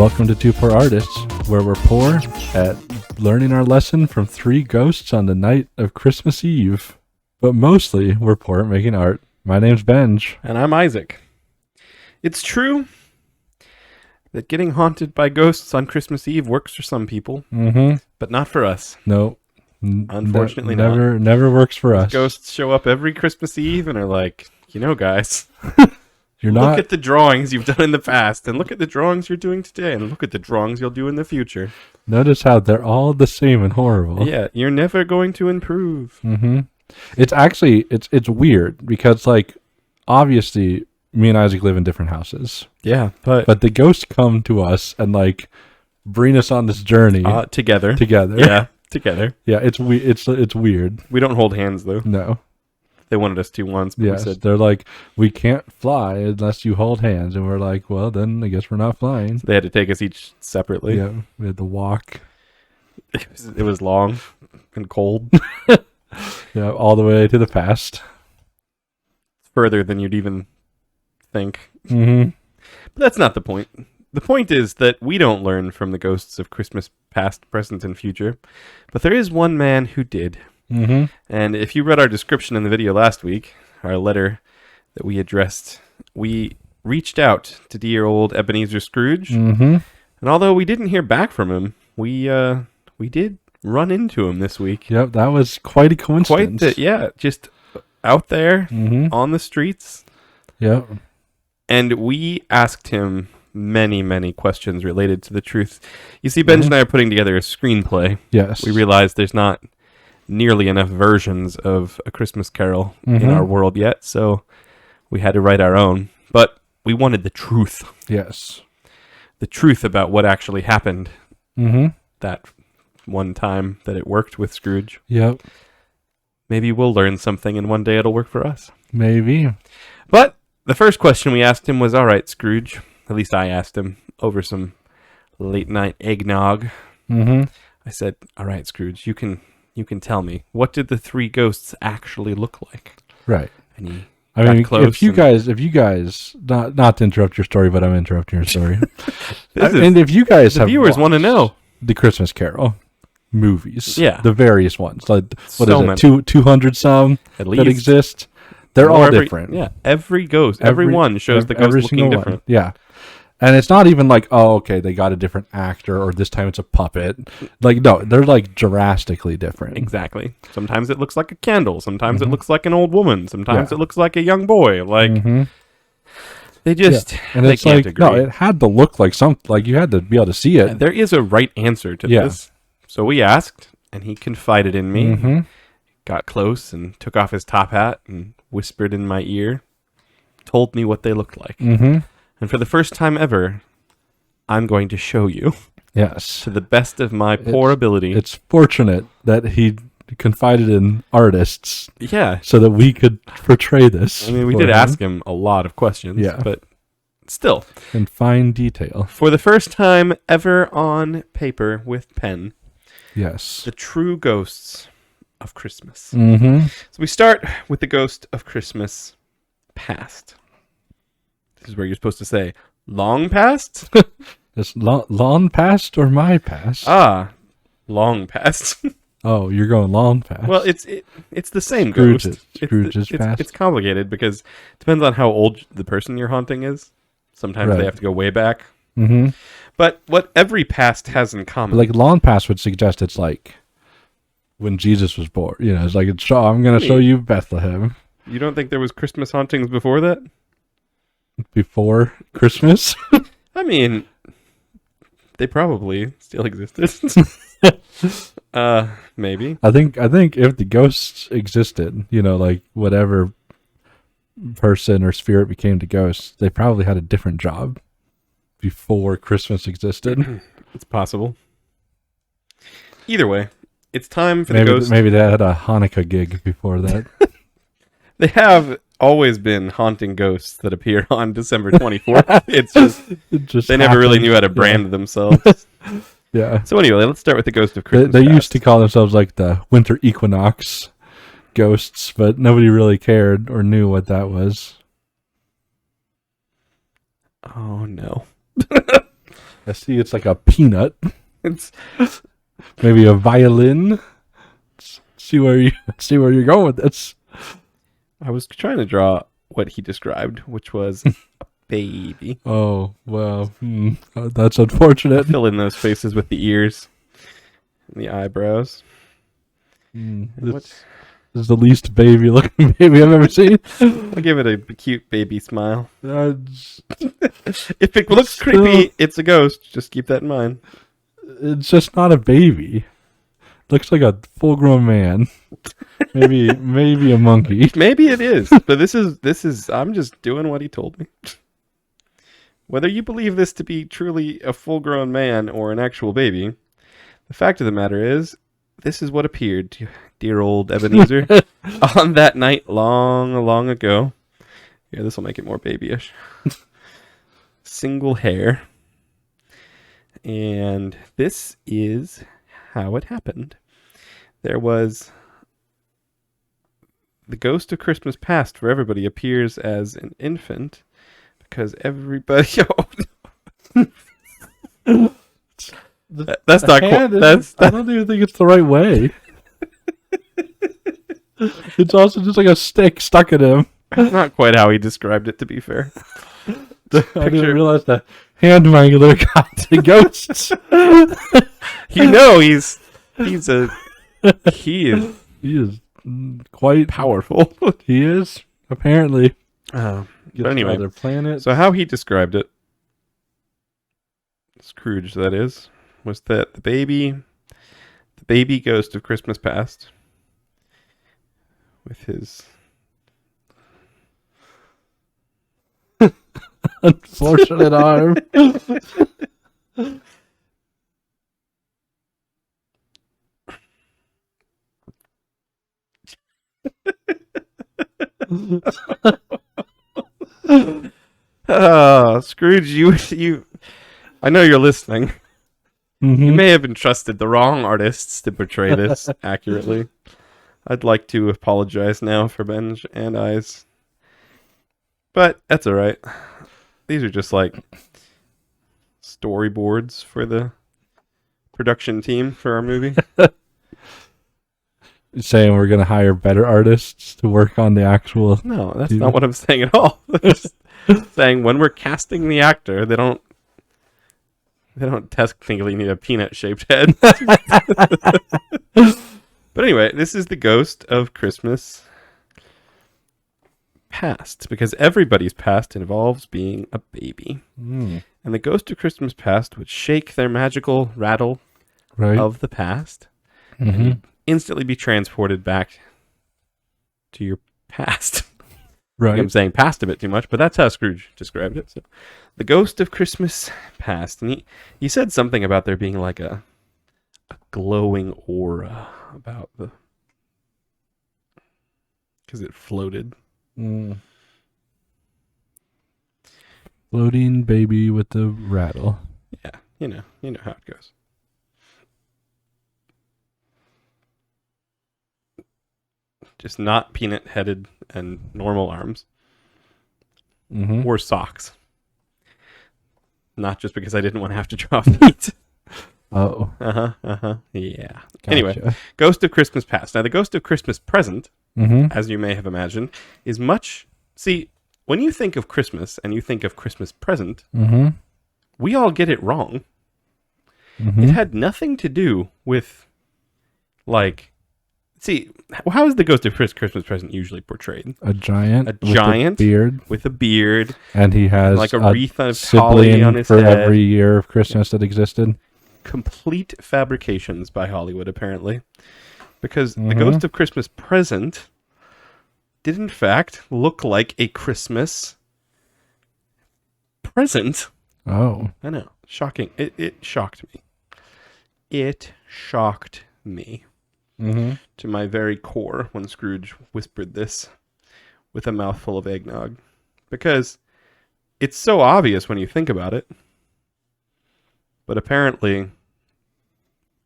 Welcome to Two Poor Artists, where we're poor at learning our lesson from three ghosts on the night of Christmas Eve. But mostly, we're poor at making art. My name's Benj. And I'm Isaac. It's true that getting haunted by ghosts on Christmas Eve works for some people, but not for us. No. Unfortunately never works for us. Ghosts show up every Christmas Eve and are like, guys, You're look not... at the drawings you've done in the past, and look at the drawings you're doing today, and look at the drawings you'll do in the future. Notice how they're all the same and horrible. Yeah, you're never going to improve. It's actually, it's weird, because, like, obviously, me and Isaac live in different houses. Yeah, but the ghosts come to us and, like, bring us on this journey. Together. Together. Yeah, together. Yeah, it's weird. We don't hold hands, though. No. They wanted us to once, but Yes, we said... they're like, we can't fly unless you hold hands. And we're like, well, then I guess we're not flying. They had to take us each separately. Yeah, we had to walk. It was long and cold. Yeah, all the way to the past. Further than you'd even think. Mm-hmm. But that's not the point. The point is that we don't learn from the ghosts of Christmas past, present, and future. But there is one man who did. Mm-hmm. And if you read our description in the video last week, our letter that we addressed, we reached out to dear old Ebenezer Scrooge. Mm-hmm. And although we didn't hear back from him, we did run into him this week. Yep, that was quite a coincidence. Just out there on the streets. Yep. And we asked him many, many questions related to the truth. You see, Benj and I are putting together a screenplay. Yes. We realized there's not nearly enough versions of A Christmas Carol in our world yet, so we had to write our own. But we wanted the truth. Yes. The truth about what actually happened that one time that it worked with Scrooge. Yep. Maybe we'll learn something and one day it'll work for us. Maybe. But the first question we asked him was, all right, Scrooge, at least I asked him over some late night eggnog. I said, all right, Scrooge, you can tell me, what did the three ghosts actually look like? Right. And he I mean, if you guys, not to interrupt your story, but I'm interrupting your story. And if you guys the viewers want to know the Christmas Carol movies, the various ones, like what so is it, 200 some at least that exist. They're all different. Yeah, every ghost, every one shows the ghost looking different. Yeah. And it's not even like, oh, okay, they got a different actor, or this time it's a puppet. Like, no, they're like drastically different. Exactly. Sometimes it looks like a candle. Sometimes it looks like an old woman. Sometimes it looks like a young boy. Like, they just, and they it's can't like, agree. no, it had to look like something, like you had to be able to see it. There is a right answer to this. So we asked, and he confided in me, got close and took off his top hat and whispered in my ear, told me what they looked like. And for the first time ever, I'm going to show you. Yes. To the best of my poor ability. It's fortunate that he confided in artists. Yeah. So that we could portray this. I mean, we did ask him a lot of questions. Yeah. But still. In fine detail. For the first time ever on paper with pen. Yes. The true ghosts of Christmas. So we start with the ghost of Christmas past. This is where you're supposed to say, long past? It's long past or my past? Long past. Oh, you're going long past. Well, it's the same Scrooge's, ghost. Scrooge's past. It's complicated because it depends on how old the person you're haunting is. Sometimes they have to go way back. But what every past has in common. Like long past would suggest it's like when Jesus was born. You know, it's like, I'm going to show you Bethlehem. You don't think there was Christmas hauntings before that? Before Christmas? I mean, they probably still existed. Maybe. I think if the ghosts existed, you know, like whatever person or spirit became the ghost, they probably had a different job before Christmas existed. It's possible. Either way, it's time for the ghost. Maybe they had a Hanukkah gig before that. They have always been haunting ghosts that appear on December 24th. It just they never really knew how to brand themselves. Yeah. So anyway, let's start with the ghost of Christmas They used to call themselves like the winter equinox ghosts, but nobody really cared or knew what that was. Oh, no. I see it's like a peanut. It's Maybe a violin. See where you're going with this. I was trying to draw what he described, which was a baby. Oh, well, that's unfortunate. Fill in those faces with the ears and the eyebrows. This is the least baby-looking baby I've ever seen. I'll give it a cute baby smile. If it looks creepy, it's a ghost. Just keep that in mind. It's just not a baby. Looks like a full-grown man. Maybe a monkey. Maybe it is, but this is. I'm just doing what he told me. Whether you believe this to be truly a full-grown man or an actual baby, the fact of the matter is, this is what appeared to dear old Ebenezer on that night long, long ago. Yeah, this will make it more babyish. Single hair. And this is how it happened. There was the ghost of Christmas past for everybody appears as an infant because everybody. That's not quite. I don't even think it's the right way. It's also just like a stick stuck in him. Not quite how he described it, to be fair. I didn't realize the hand wrangler got the ghosts. He is quite powerful. He is apparently. But anyway, other planet. So how he described it, Scrooge, that is, was that the baby ghost of Christmas past, with his unfortunate arm. Scrooge, you I know you're listening. Mm-hmm. You may have entrusted the wrong artists to portray this accurately. I'd like to apologize now for Benj and I's. But that's all right. These are just like storyboards for the production team for our movie. You're saying we're going to hire better artists to work on the actual... No, that's not what I'm saying at all. Just saying when we're casting the actor, they don't technically need a peanut-shaped head. But anyway, this is the ghost of Christmas past, because everybody's past involves being a baby. And the ghost of Christmas past would shake their magical rattle of the past and you'd instantly be transported back to your past. Right. I'm saying past a bit too much, but that's how Scrooge described it. So, the ghost of Christmas past. And he said something about there being like a glowing aura about the... because it floated. Floating baby with the rattle. Yeah, you know how it goes. Just not peanut-headed and normal arms. Or socks. Not just because I didn't want to have to draw feet. Oh. Yeah. Gotcha. Anyway, Ghost of Christmas Past. Now, the Ghost of Christmas Present, as you may have imagined, is much... See, when you think of Christmas and you think of Christmas Present, we all get it wrong. It had nothing to do with, like... See, how is the Ghost of Christmas Present usually portrayed? A giant. With a beard. And he has like a wreath of sibling holly on his for head. every year of Christmas that existed. Complete fabrications by Hollywood, apparently. Because the Ghost of Christmas Present did, in fact, look like a Christmas present. Oh. I know. Shocking. It shocked me. It shocked me. To my very core when Scrooge whispered this with a mouthful of eggnog. Because it's so obvious when you think about it. But apparently,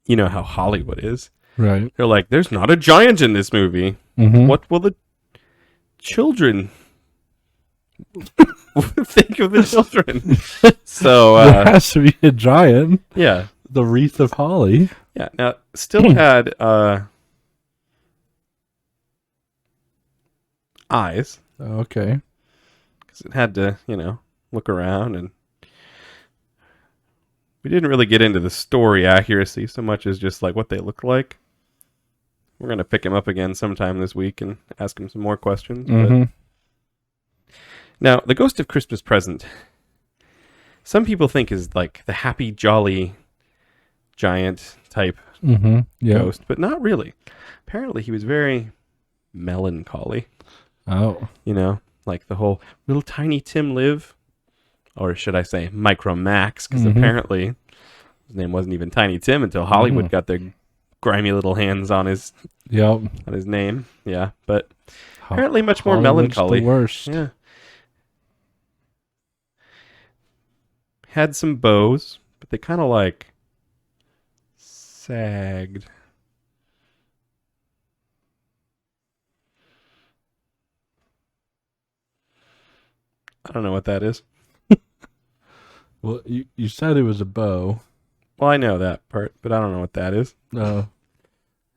you know how Hollywood is. Right. They're like, there's not a giant in this movie. What will the children think of the children. So there has to be a giant. yeah, The wreath of holly. yeah. Now still had eyes Okay. because it had to, look around, and we didn't really get into the story accuracy so much as just like what they look like. We're gonna pick him up again sometime this week and ask him some more questions. But now, the Ghost of Christmas Present, some people think is like the happy, jolly, giant type ghost, but not really. Apparently, he was very melancholy. Oh. Like the whole little tiny Tim live, or should I say Micro Max, because apparently his name wasn't even Tiny Tim until Hollywood got their grimy little hands on his name. Yeah, but apparently much more melancholy. The worst. Yeah. Had some bows, but they kind of like sagged. I don't know what that is. Well, you said it was a bow. Well, I know that part, but I don't know what that is. Oh.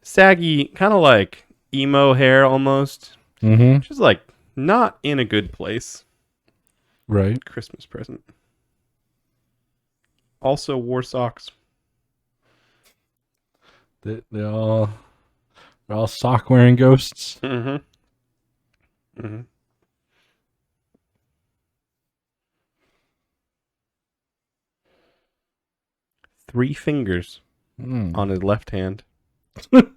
Saggy, kind of like emo hair almost. Which is like not in a good place. Right. Christmas present. Also wore socks. They're all sock wearing ghosts. Three fingers on his left hand. That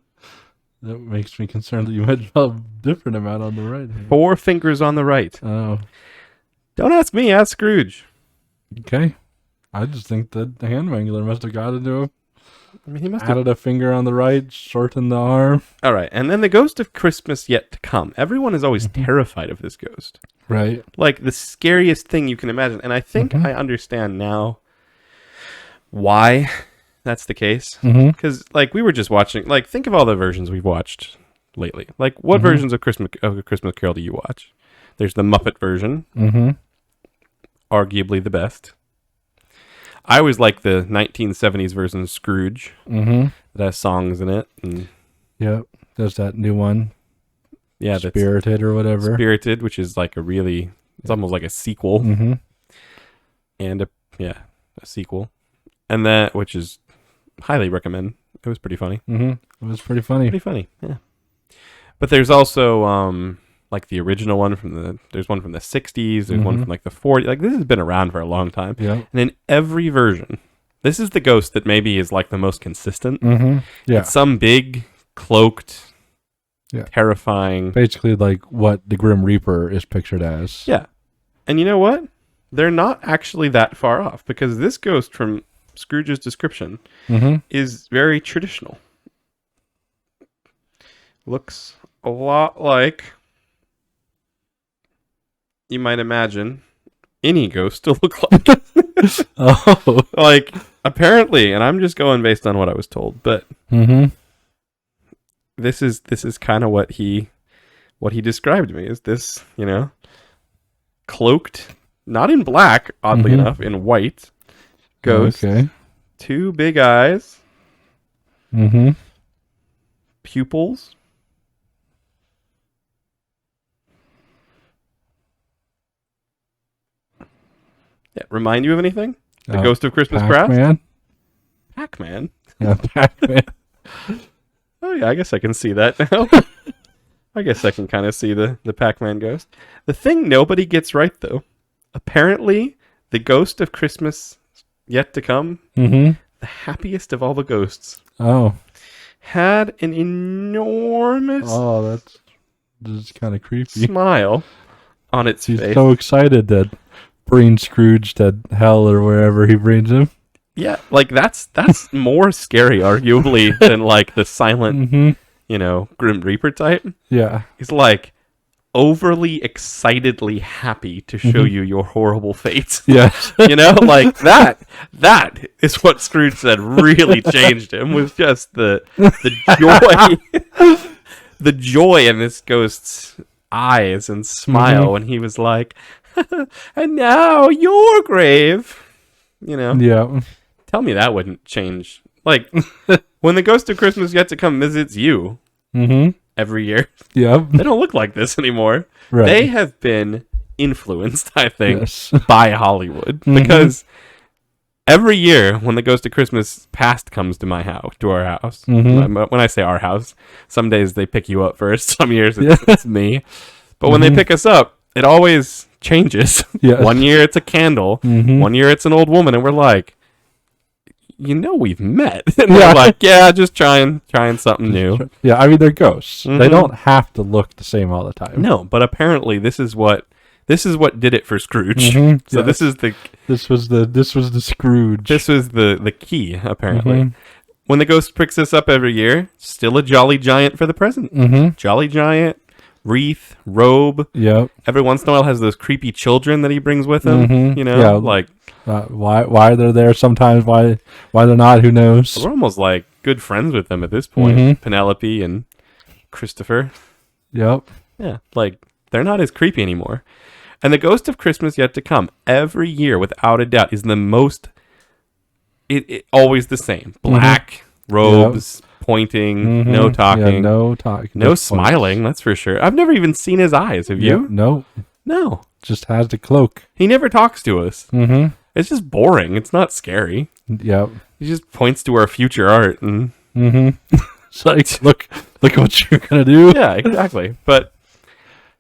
makes me concerned that you might have a different amount on the right hand. 4 fingers on the right. Oh. Don't ask me, ask Scrooge. Okay. I just think that the hand wrangler must have got into him. I mean, he must have added a finger on the right, shortened the arm. All right, and then the Ghost of Christmas Yet to Come. Everyone is always terrified of this ghost. Right. Like the scariest thing you can imagine. And I think I understand now why that's the case. Because, like, we were just watching, like, think of all the versions we've watched lately. Like, what versions of A Christmas Carol do you watch? There's the Muppet version. Arguably the best. I always like the 1970s version of Scrooge. That has songs in it. And yep. There's that new one. Yeah, Spirited or whatever. Spirited, which is like it's almost like a sequel. And a sequel. And that, which is highly recommend. It was pretty funny. It was pretty funny. Pretty funny, yeah. But there's also like the original one there's one from the 60s, there's one from like the 40s. Like, this has been around for a long time. Yeah. And in every version, this is the ghost that maybe is like the most consistent. Yeah. It's some big, cloaked, terrifying. Basically like what the Grim Reaper is pictured as. Yeah. And you know what? They're not actually that far off, because this ghost from Scrooge's description is very traditional. Looks a lot like you might imagine any ghost to look like. Oh. Like, apparently, and I'm just going based on what I was told, but this is kind of what he described to me, is this, cloaked, not in black, oddly enough, in white ghost. Okay. 2 big eyes. Pupils. Yeah, remind you of anything? The Ghost of Christmas Past? Pac-Man? Yeah, Pac-Man. Oh yeah, I guess I can see that now. I guess I can kind of see the Pac-Man ghost. The thing nobody gets right, though, apparently the Ghost of Christmas Yet to Come, the happiest of all the ghosts, had an enormous that's kind of creepy smile on its face. He's so excited to bring Scrooge to hell or wherever he brings him. Yeah, like that's more scary, arguably, than like the silent, Grim Reaper type. Yeah, he's like overly excitedly happy to show you your horrible fate. Yes. Like that is what Scrooge said really changed him, was just the joy the joy in this ghost's eyes and smile when he was like, And now your grave. You know, Yeah. tell me that wouldn't change. Like, when the ghost of Christmas yet to come visits you every year, Yep. they don't look like this anymore. Right. They have been influenced, I think, Yes. by Hollywood. Because every year when the ghost of Christmas past comes to our house, when I say our house, some days they pick you up first, some years it's me. But when they pick us up, it always changes. Yes. 1 year it's a candle, 1 year it's an old woman, and we're like, we've met. And they're like, yeah, just trying something new. Yeah, I mean, they're ghosts. They don't have to look the same all the time. No, but apparently this is what did it for Scrooge. So Yes. This was the Scrooge. this was the key, apparently. When the ghost picks us up every year, still a jolly giant for the present. Jolly giant, wreath, robe. Yep. Every once in a while has those creepy children that he brings with him. Yeah. Like, why they're there sometimes, why they're not, who knows? we're almost like good friends with them at this point. Penelope and Christopher. Yep. Yeah, like they're not as creepy anymore. And the ghost of Christmas yet to come every year, without a doubt, is the most. It always the same. Black robes, pointing, no talking, Yeah, no talking, no just smiling. That's for sure. I've never even seen his eyes. Have you? No, No. just has the cloak. He never talks to us. It's just boring. It's not scary. Yep. He just points to our future art and It's like, look at what you're gonna do. yeah, exactly. But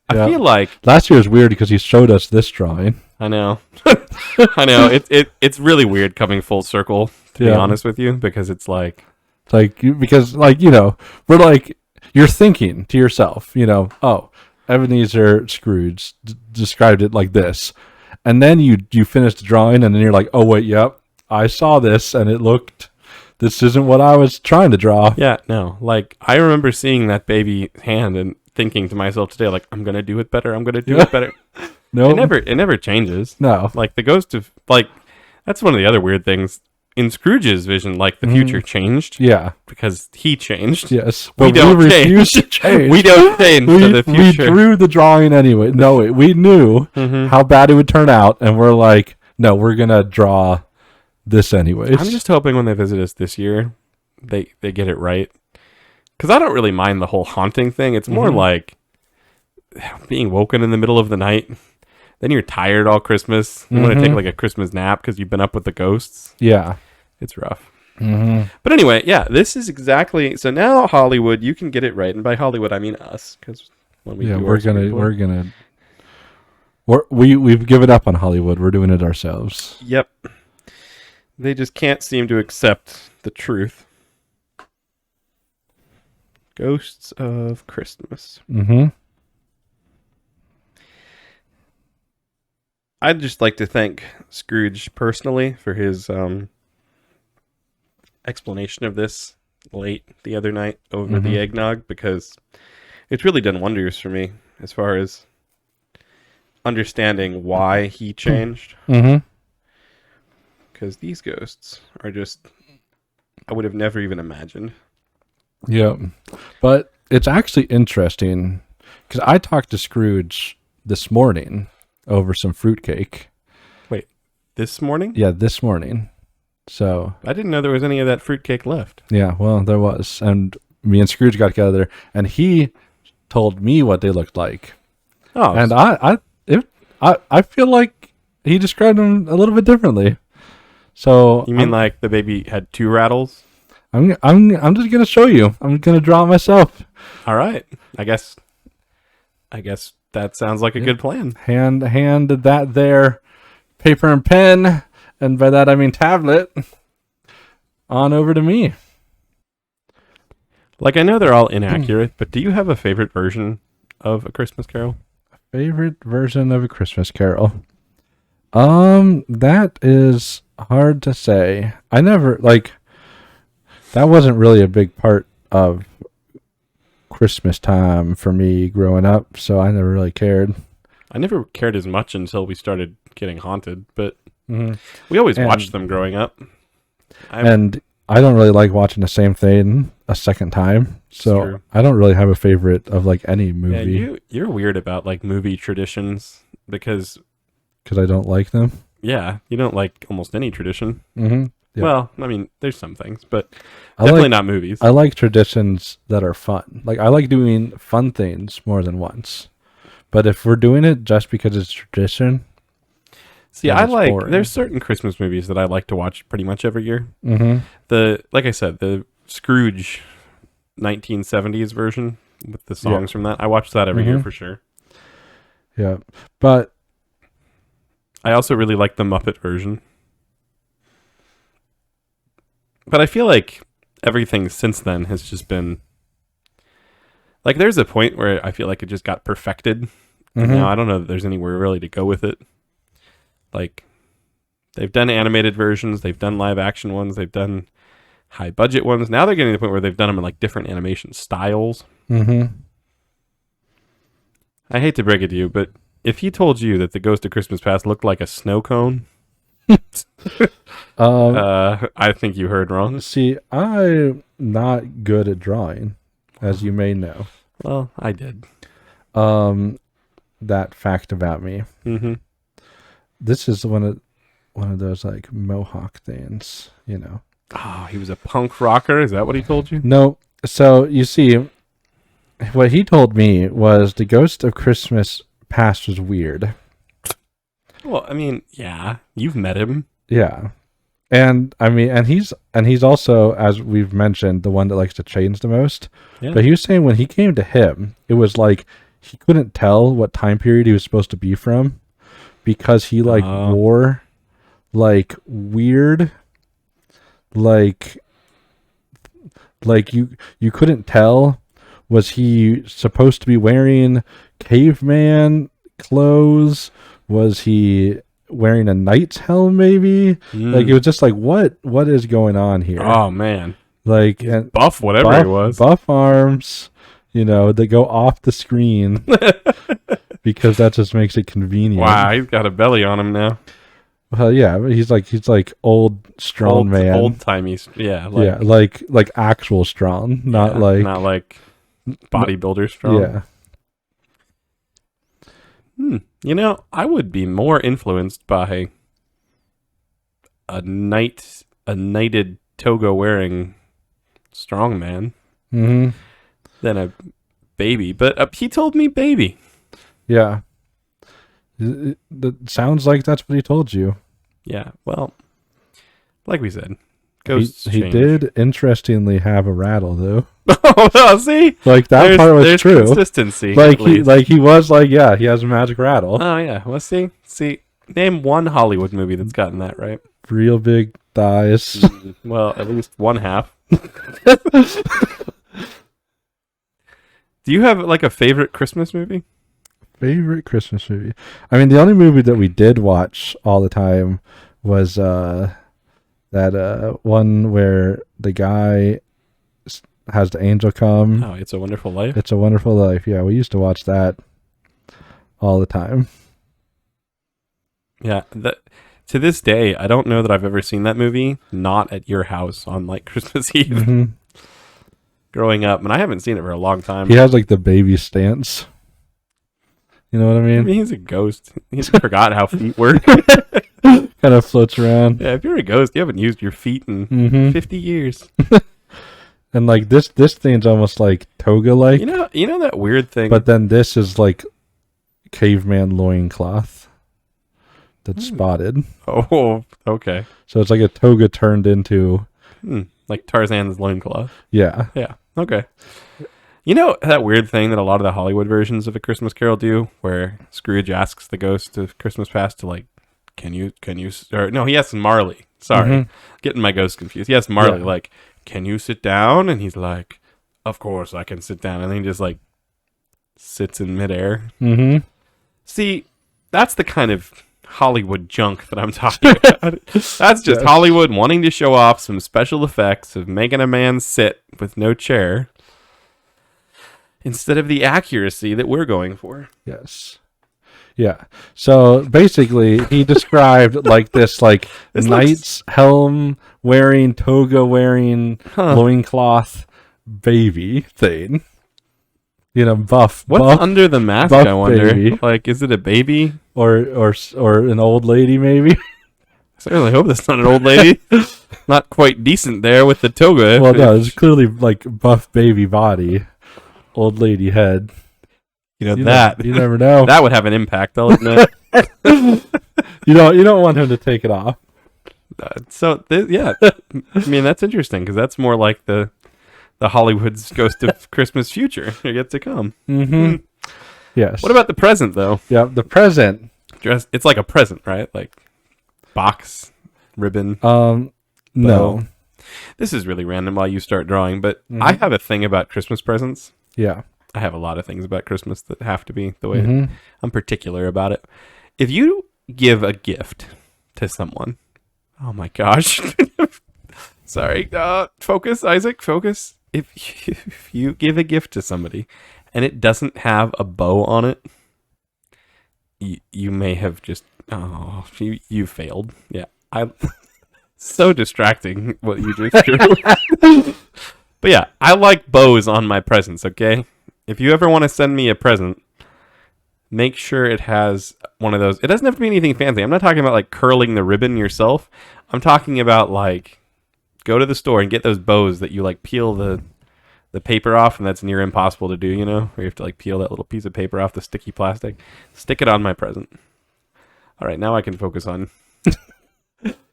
I feel like last year was weird because he showed us this drawing. I know. I know. It's really weird coming full circle, to be honest with you, because it's like Because we're like, you're thinking to yourself, oh, Ebenezer Scrooge described it like this. And then you finish the drawing and then you're like, oh, wait, yep, I saw this and this isn't what I was trying to draw. yeah, no. Like, I remember seeing that baby hand and thinking to myself today, like, I'm going to do it better. I'm going to do it better. No, It never changes. No. Like, the ghost of, like, that's one of the other weird things. In Scrooge's vision, like, the future changed. Yeah. Because he changed. Yes. We But don't refuse change. to change. We don't change for the We future. drew the drawing anyway. No, we knew how bad it would turn out, and we're like, no, we're gonna draw this anyways. I'm just hoping when they visit us this year, they get it right. Because I don't really mind the whole haunting thing. It's more like being woken in the middle of the night. Then you're tired all Christmas. You want to take like a Christmas nap because you've been up with the ghosts. Yeah. It's rough. But anyway, yeah, this is exactly. So now Hollywood, you can get it right, and by Hollywood I mean us, because when we we've given up on Hollywood. We're doing it ourselves. Yep. They just can't seem to accept the truth. Ghosts of Christmas. I'd just like to thank Scrooge personally for his explanation of this late the other night over the eggnog, because it's really done wonders for me as far as understanding why he changed. Because these ghosts are just, I would have never even imagined. Yeah. But it's actually interesting because I talked to Scrooge this morning over some fruitcake. Wait, this morning? Yeah, this morning. So I didn't know there was any of that fruitcake left. yeah, well, there was, and me and Scrooge got together, and he told me what they looked like. Oh, And I feel like he described them a little bit differently. So you mean like the baby had two rattles? I'm just gonna show you. I'm gonna draw it myself. All right. I guess that sounds like a good plan. Hand that there, paper and pen, and by that I mean tablet. On over to me. Like, I know they're all inaccurate, but do you have a favorite version of A Christmas Carol? Favorite version of A Christmas Carol? That is hard to say. I never, that wasn't really a big part of Christmas time for me growing up, so I never really cared. I never cared as much until we started getting haunted, but we always watched them growing up. And I don't really like watching the same thing a second time, so True. I don't really have a favorite of any movie. Yeah, you're weird about movie traditions, because because I don't like them. Yeah, you don't like almost any tradition. Mm-hmm. Yeah. Well, I mean, there's some things, but I definitely like not movies. I like traditions that are fun. Like I like doing fun things more than once. But if we're doing it just because it's tradition, See, then I it's like boring. there's certain Christmas movies that I like to watch pretty much every year. Mm-hmm. Like I said, the Scrooge 1970s version with the songs from that. I watch that every year for sure. Yeah. But I also really like the Muppet version. But I feel like everything since then has just been like there's a point where I feel like it just got perfected. And now I don't know that there's anywhere really to go with it. Like they've done animated versions, they've done live action ones, they've done high budget ones. Now they're getting to the point where they've done them in like different animation styles. Mm-hmm. I hate to break it to you, but if he told you that the Ghost of Christmas Past looked like a snow cone, I think you heard wrong. See, I'm not good at drawing, as you may know. Well, I did. That fact about me. Mm-hmm. This is one of those like Mohawk things, you know. Oh, he was a punk rocker. Is that what he told you? No. So you see, what he told me was the Ghost of Christmas Past was weird. Well, I mean, yeah, you've met him. Yeah. And I mean, and he's also, as we've mentioned, the one that likes to change the most. Yeah. But he was saying when he came to him, it was like he couldn't tell what time period he was supposed to be from because he like wore like weird, like you couldn't tell. Was he supposed to be wearing caveman clothes? Was he wearing a knight's helm maybe? Like it was just like what is going on here? Oh man. Like and buff whatever it was. Buff arms, you know, that go off the screen because that just makes it convenient. Wow, he's got a belly on him now. Well, yeah, but he's like old strong man. Old timey, yeah. Like actual strong, not like bodybuilder strong. Yeah. You know, I would be more influenced by a knighted toga wearing strong man than a baby. But he told me baby. Yeah. That sounds like that's what he told you. Yeah. Well, like we said, ghosts he change. did interestingly have a rattle though. Oh, well, see, like that part was there's true. Consistency. Like he was like, yeah, he has a magic rattle. Oh yeah. Well, see, name one Hollywood movie that's gotten that right. Real big thighs. Well, at least one half. Do you have like a favorite Christmas movie? Favorite Christmas movie? I mean, the only movie that we did watch all the time was that one where the guy has the angel come. Oh, It's a Wonderful Life. It's a Wonderful Life. Yeah, we used to watch that all the time. Yeah, to this day, I don't know that I've ever seen that movie not at your house on like Christmas Eve. Growing up, and I haven't seen it for a long time. He has like the baby stance. You know what I mean? I mean, he's a ghost. He's forgot how feet work. Kind of floats around. Yeah, if you're a ghost, you haven't used your feet in 50 years. And like this thing's almost like toga-like. You know that weird thing. But then this is like caveman loincloth that's spotted. Oh, okay. So it's like a toga turned into like Tarzan's loincloth. Yeah. Yeah. Okay. You know that weird thing that a lot of the Hollywood versions of A Christmas Carol do, where Scrooge asks the ghost of Christmas Past to like, can you, or no, he asks Marley. Sorry, getting my ghost confused. He asks Marley like, can you sit down? And he's like, of course I can sit down. And then he just like sits in midair. See, that's the kind of Hollywood junk that I'm talking about. That's just Hollywood wanting to show off some special effects of making a man sit with no chair instead of the accuracy that we're going for. Yes. Yeah. So basically, he described like this knight's helm wearing, toga wearing, loincloth baby thing. Buff. What's buff, under the mask, buff I wonder? baby. Like, is it a baby? Or an old lady, maybe? I certainly hope that's not an old lady. Not quite decent there with the toga. Well, no, it's clearly like buff baby body, old lady head. You never know. That would have an impact, I'll admit. You don't want him to take it off. Yeah. I mean, that's interesting because that's more like the Hollywood's Ghost of Christmas Future yet to come. Mm-hmm. Yes. What about the present, though? Yeah, the present. It's like a present, right? Like box, ribbon. No. This is really random while you start drawing, but I have a thing about Christmas presents. Yeah. I have a lot of things about Christmas that have to be the way I'm particular about it. If you give a gift to someone, oh my gosh. Sorry. Focus, Isaac, focus. If you give a gift to somebody and it doesn't have a bow on it, you may have just, you failed. Yeah. So distracting what you just drew. But yeah, I like bows on my presents, okay? If you ever want to send me a present, make sure it has one of those. It doesn't have to be anything fancy. I'm not talking about like curling the ribbon yourself. I'm talking about like go to the store and get those bows that you like peel the paper off, and that's near impossible to do, where you have to like peel that little piece of paper off the sticky plastic. Stick it on my present. All right, now I can focus on.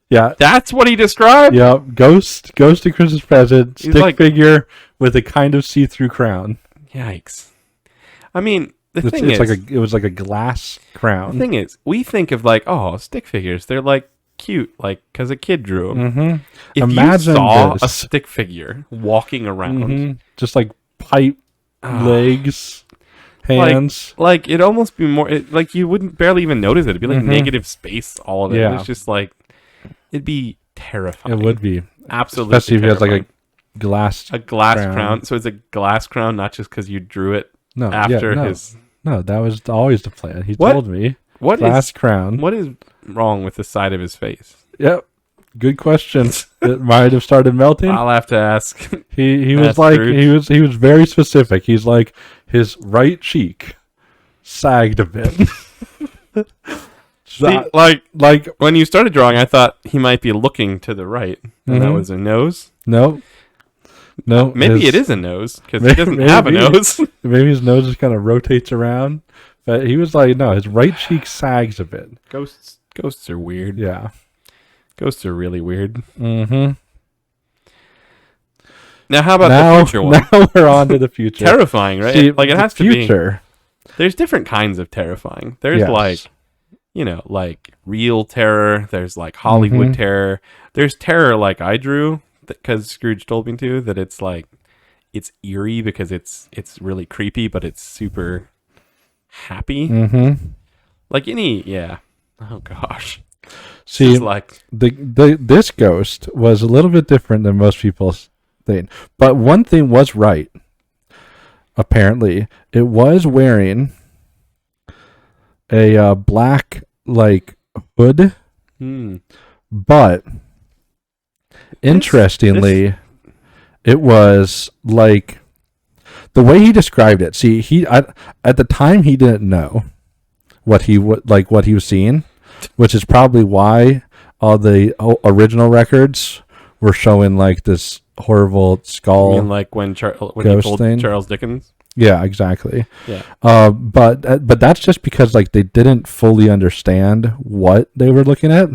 Yeah. That's what he described? Yeah, ghost of Christmas present, stick figure with a kind of see-through crown. Yikes. I mean, it was like a glass crown. The thing is, we think of like, stick figures. They're like cute, like because a kid drew them. Mm-hmm. If Imagine you saw this. a stick figure walking around, just like pipe legs, hands, like it'd almost be more like you wouldn't barely even notice it. It'd be like negative space, all of it. Yeah. It's just like it'd be terrifying. It would be absolutely, especially if it has like a glass crown. So it's a glass crown, not just because you drew it. No, his. No, that was always the plan. He What? told me. What glass crown? What is wrong with the side of his face? Yep. Good question. It might have started melting. I'll have to ask. He was like Scrooge. he was very specific. He's like his right cheek sagged a bit. See, like when you started drawing, I thought he might be looking to the right, and that was a nose. No, maybe it is a nose because he doesn't have a nose. Maybe his nose just kind of rotates around. But he was like, no, his right cheek sags a bit. Ghosts are weird. Yeah, ghosts are really weird. Mm-hmm. Now, how about the future one? Now we're on to the future. Terrifying, right? See, like it has future. To be. There's different kinds of terrifying. There's like real terror. There's like Hollywood terror. There's terror like I drew because Scrooge told me to. That it's like it's eerie because it's really creepy, but it's super happy. Mm-hmm. Like oh gosh. See, like this ghost was a little bit different than most people's thing, but one thing was right. Apparently, it was wearing a black like hood, but interestingly, it was like the way he described it. See, at the time he didn't know what he was seeing, which is probably why all the original records were showing like this horrible skull. You mean like when he told Charles Dickens? Yeah, exactly. Yeah. But that's just because like they didn't fully understand what they were looking at.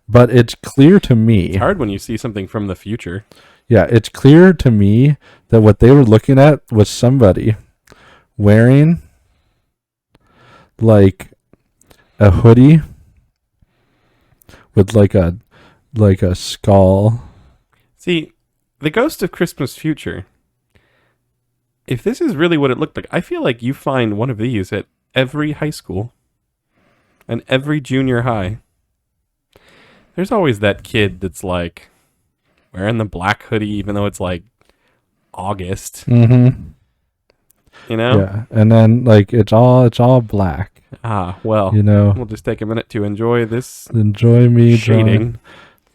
But it's clear to me. It's hard when you see something from the future. Yeah, it's clear to me that what they were looking at was somebody wearing like a hoodie with like a skull. See, the Ghost of Christmas Future, if this is really what it looked like, I feel like you find one of these at every high school and every junior high. There's always that kid that's like wearing the black hoodie, even though it's like August. Mm-hmm. You know? Yeah, and then like it's all black. Well, we'll just take a minute to enjoy this. Enjoy me shading.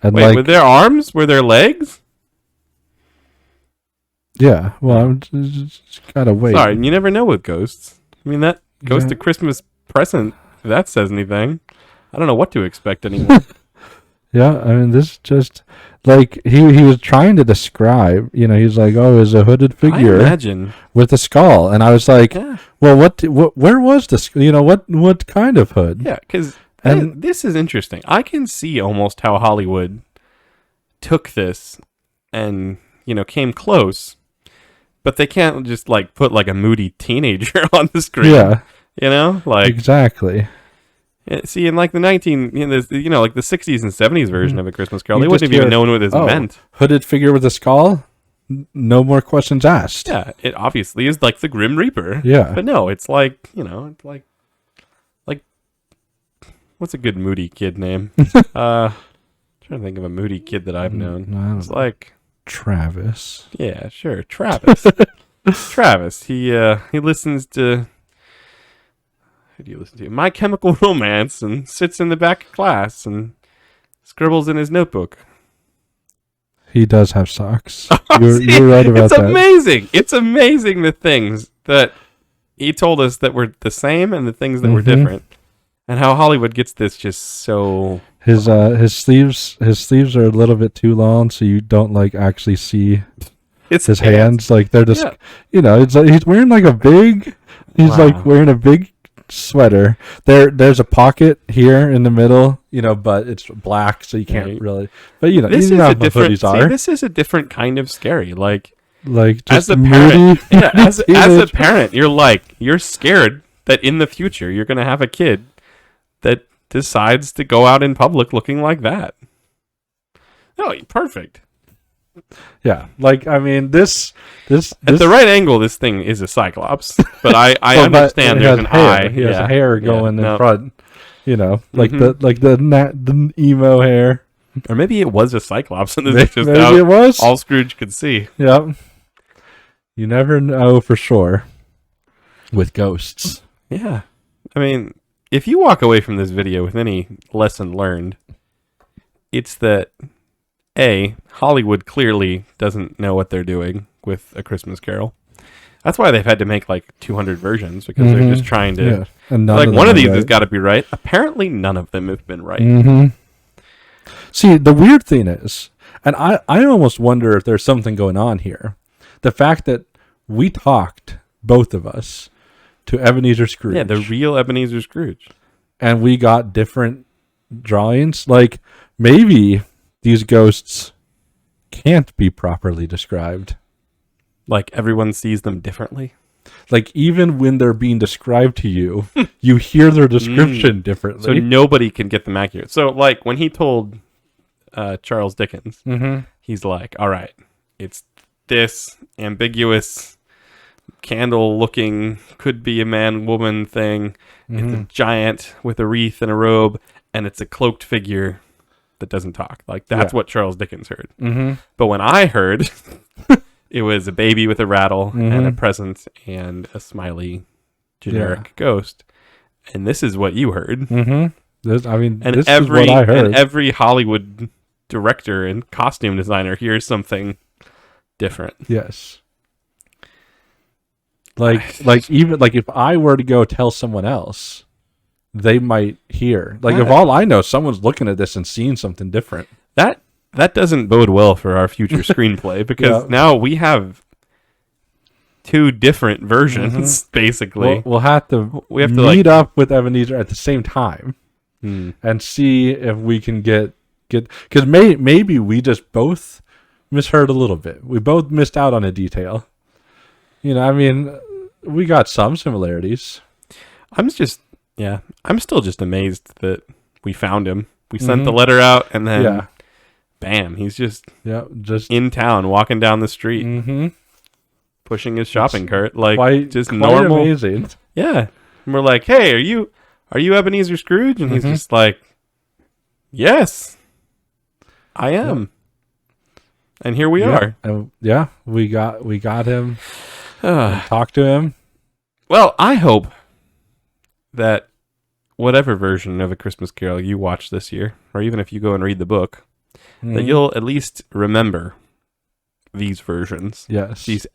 And wait, were there arms? Were there legs? Yeah, well, I'm just gotta wait. Sorry, you never know with ghosts. I mean, that Ghost of Christmas Present, if that says anything, I don't know what to expect anymore. Yeah, I mean, this just like he was trying to describe. He's like, "Oh, is a hooded I figure imagine. with a skull," and I was like, Yeah. "Well, where was this? What kind of hood?" Yeah, because And this is interesting. I can see almost how Hollywood took this and, came close, but they can't just, like, put, like, a moody teenager on the screen. yeah, Like, exactly. see, in, like, the like the 60s and 70s version of A Christmas Carol, You they just wouldn't have even hear, known what this "Oh, meant. hooded figure with a skull." No more questions asked. Yeah, it obviously is like the Grim Reaper. Yeah. But no, it's like, it's like, what's a good moody kid name? Trying to think of a moody kid that I've known. I don't It's know. like, Travis. yeah, sure, Travis. Travis. He listens to. Who do you listen to? My Chemical Romance, and sits in the back of class and scribbles in his notebook. He does have socks. You're right about It's that. amazing. It's amazing the things that he told us that were the same and the things that were different, and how Hollywood gets this just so. His sleeves are a little bit too long, so you don't like actually see It's his hands. Like they're just, Yeah. it's like he's wearing like a big. He's Wow. like wearing a big sweater. There's a pocket here in the middle, but it's black, so you can't Right. really. But This you is know a how different. hoodies See, are. this is a different kind of scary. Like Like as just a parent, moody, as a teenage- parent, you're scared that in the future you're gonna have a kid that decides to go out in public looking like that. Oh, perfect. Yeah, like I mean, this At the right angle, this thing is a cyclops, but I Well, but understand it there's has an hair. eye. He has Yeah. hair Yeah, going in no. front. Like Mhm. the emo hair. Or maybe it was a cyclops, and this Maybe, is just maybe how it was. all Scrooge could see. Yep. You never know for sure with ghosts. Yeah. I mean, if you walk away from this video with any lesson learned, it's that A, Hollywood clearly doesn't know what they're doing with A Christmas Carol. That's why they've had to make like 200 versions, because they're just trying to. Yeah. And none Like, of one them of are these right. has got to be right. Apparently, none of them have been right. See, the weird thing is, and I almost wonder if there's something going on here. The fact that we talked, both of us, to Ebenezer Scrooge. Yeah, the real Ebenezer Scrooge. and we got different drawings. Like maybe these ghosts can't be properly described. Like, everyone sees them differently. Like even when they're being described to you, you hear their description So differently. nobody can get them accurate. So, like, when he told Charles Dickens, Mm-hmm. he's like, all right, it's this ambiguous candle-looking, could be a man-woman thing. It's a giant with a wreath and a robe, and it's a cloaked figure that doesn't talk. Like, that's Yeah. what Charles Dickens heard. Mm-hmm. But when I heard, it was a baby with a rattle and a present and a smiley generic ghost. And this is what you heard. Mm-hmm. This And is what I heard. And every Hollywood director and costume designer hears something different. Yes. Like even like if I were to go tell someone else, they might hear. Like if Yeah. all I know, someone's looking at this and seeing something different. That doesn't bode well for our future screenplay, because Yeah. now we have two different versions, basically. We'll have to We have to, meet up with Ebenezer at the same time Hmm. and see if we can get because maybe we just both misheard a little bit. We both missed out on a detail. I mean, we got some similarities. I'm still just amazed that we found him. We sent the letter out, and then Yeah. bam, he's just Yeah, just in town, walking down the street, mm-hmm. pushing his shopping cart, like quite just quite normal. amazing. Yeah, and we're like, "Hey, are you Ebenezer Scrooge?" And he's just like, "Yes, I am." And here we are. And we got him. Ah. Talked to him. Well, I hope that whatever version of A Christmas Carol you watch this year, or even if you go and read the book, that you'll at least remember these versions. Yes. These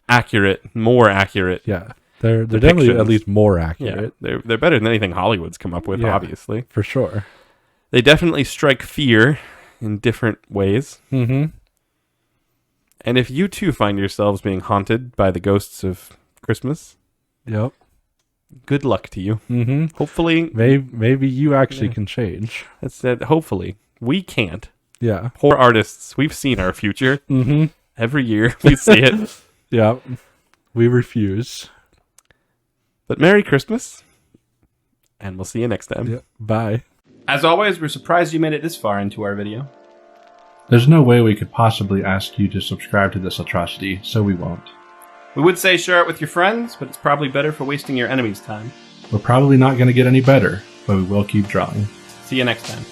more accurate. Yeah. They're definitely at least more accurate. Yeah, they're better than anything Hollywood's come up with, obviously. For sure. They definitely strike fear in different ways. Mm-hmm. And if you too find yourselves being haunted by the ghosts of Christmas, yep, good luck to you. Mm-hmm. Hopefully, maybe you actually can change. That's said. Hopefully, we can't. Yeah, poor artists. We've seen our future. Mm-hmm. Every year we see it. Yeah, we refuse. But Merry Christmas, and we'll see you next time. Yeah, bye. As always, we're surprised you made it this far into our video. There's no way we could possibly ask you to subscribe to this atrocity, so we won't. We would say share it with your friends, but it's probably better for wasting your enemy's time. We're probably not going to get any better, but we will keep drawing. See you next time.